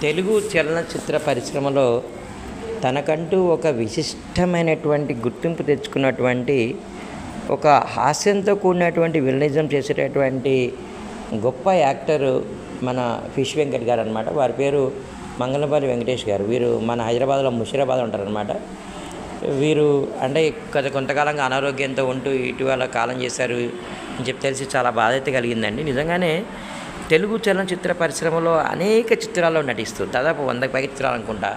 తెలుగు చలనచిత్ర పరిశ్రమలో తనకంటూ ఒక విశిష్టమైనటువంటి గుర్తింపు తెచ్చుకున్నటువంటి ఒక హాస్యంతో కూడినటువంటి విలనిజం చేసేటటువంటి గొప్ప యాక్టరు మన ఫిష్ వెంకట్ గారు అనమాట. వారి పేరు మంగళంపల్లి వెంకటేష్ గారు. వీరు మన హైదరాబాద్లో ముషీరాబాద్ ఉంటారనమాట. వీరు అంటే కొంతకాలంగా అనారోగ్యంతో ఉంటూ ఇటీవల కాలం చేశారు అని చెప్పి తెలిసి చాలా బాధ్యత కలిగిందండి. నిజంగానే తెలుగు చలనచిత్ర పరిశ్రమలో అనేక చిత్రాల్లో నటిస్తూ దాదాపు 100కి పైగా చిత్రాలు అనుకుంటా.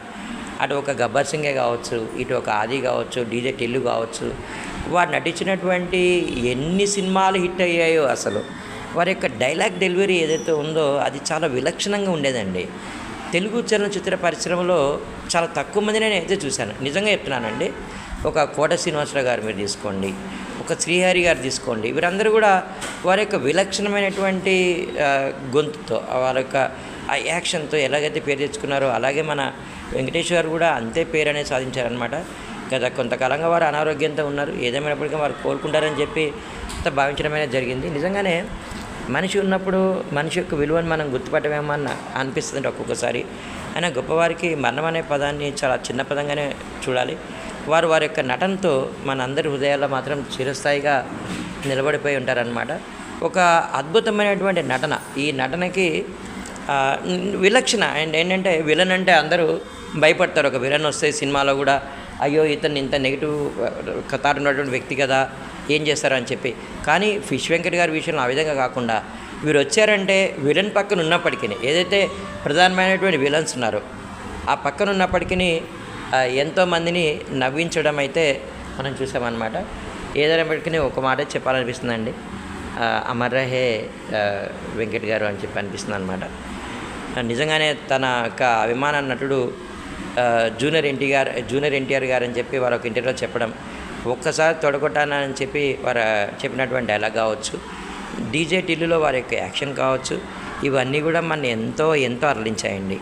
అటు ఒక గబ్బర్ సింగే కావచ్చు, ఇటు ఒక ఆది కావచ్చు, డీజే టిల్లు కావచ్చు, వారు నటించినటువంటి ఎన్ని సినిమాలు హిట్ అయ్యాయో అసలు వారి యొక్క డైలాగ్ డెలివరీ ఏదైతే ఉందో అది చాలా విలక్షణంగా ఉండేదండి. తెలుగు చలనచిత్ర పరిశ్రమలో చాలా తక్కువ మంది నేను అయితే చూశాను, నిజంగా చెప్తున్నానండి. ఒక కోట శ్రీనివాసరావు గారు మీరు తీసుకోండి, ఒక శ్రీహరి గారు తీసుకోండి, వీరందరూ కూడా వారి యొక్క విలక్షణమైనటువంటి గొంతుతో వారి యొక్క ఆ యాక్షన్తో ఎలాగైతే పేరు తెచ్చుకున్నారో అలాగే మన వెంకటేష్ గారు కూడా అంతే పేరు అనేది సాధించారనమాట. గత కొంతకాలంగా వారు అనారోగ్యంతో ఉన్నారు. ఏదేమైనప్పటికీ వారు కోలుకుంటారని చెప్పి భావించడం అనేది జరిగింది. నిజంగానే మనిషి ఉన్నప్పుడు మనిషి యొక్క విలువను మనం గుర్తుపట్టమేమో అని అనిపిస్తుంది ఒక్కొక్కసారి. అయినా గొప్పవారికి మరణం అనే పదాన్ని చాలా చిన్న పదంగానే చూడాలి. వారి యొక్క నటనతో మనందరి హృదయాల్లో మాత్రం చిరస్థాయిగా నిలబడిపోయి ఉంటారనమాట. ఒక అద్భుతమైనటువంటి నటన. ఈ నటనకి విలక్షణ అండ్ ఏంటంటే విలన్ అంటే అందరూ భయపడతారు. ఒక విలన్ వస్తే సినిమాలో కూడా అయ్యో ఇతను ఇంత నెగిటివ్ కథ ఉన్నటువంటి వ్యక్తి కదా ఏం చేస్తారని చెప్పి. కానీ ఫిష్ వెంకట్ గారి విషయంలో ఆ విధంగా కాకుండా వీరు వచ్చారంటే విలన్ పక్కన ఉన్నప్పటికీ ఏదైతే ప్రధానమైనటువంటి విలన్స్ ఉన్నారో ఆ పక్కన ఉన్నప్పటికీ ఎంతోమందిని నవ్వించడం అయితే మనం చూసామన్నమాట. ఏదైనప్పటికీ ఒక మాట చెప్పాలనిపిస్తుందండి, అమర్ రహే వెంకట్ గారు అని చెప్పి అనిపిస్తుంది అనమాట. నిజంగానే తన యొక్క అభిమాన నటుడు జూనియర్ ఎన్టీఆర్ గారు అని చెప్పి వారు ఒక ఇంటర్వ్యూలో చెప్పడం, ఒక్కసారి తొడగొట్టానని చెప్పి వారు చెప్పినటువంటి డైలాగ్ కావచ్చు, డీజే టిల్లులో వారి యొక్క యాక్షన్ కావచ్చు, ఇవన్నీ కూడా మన ఎంతో అరలించాయండి.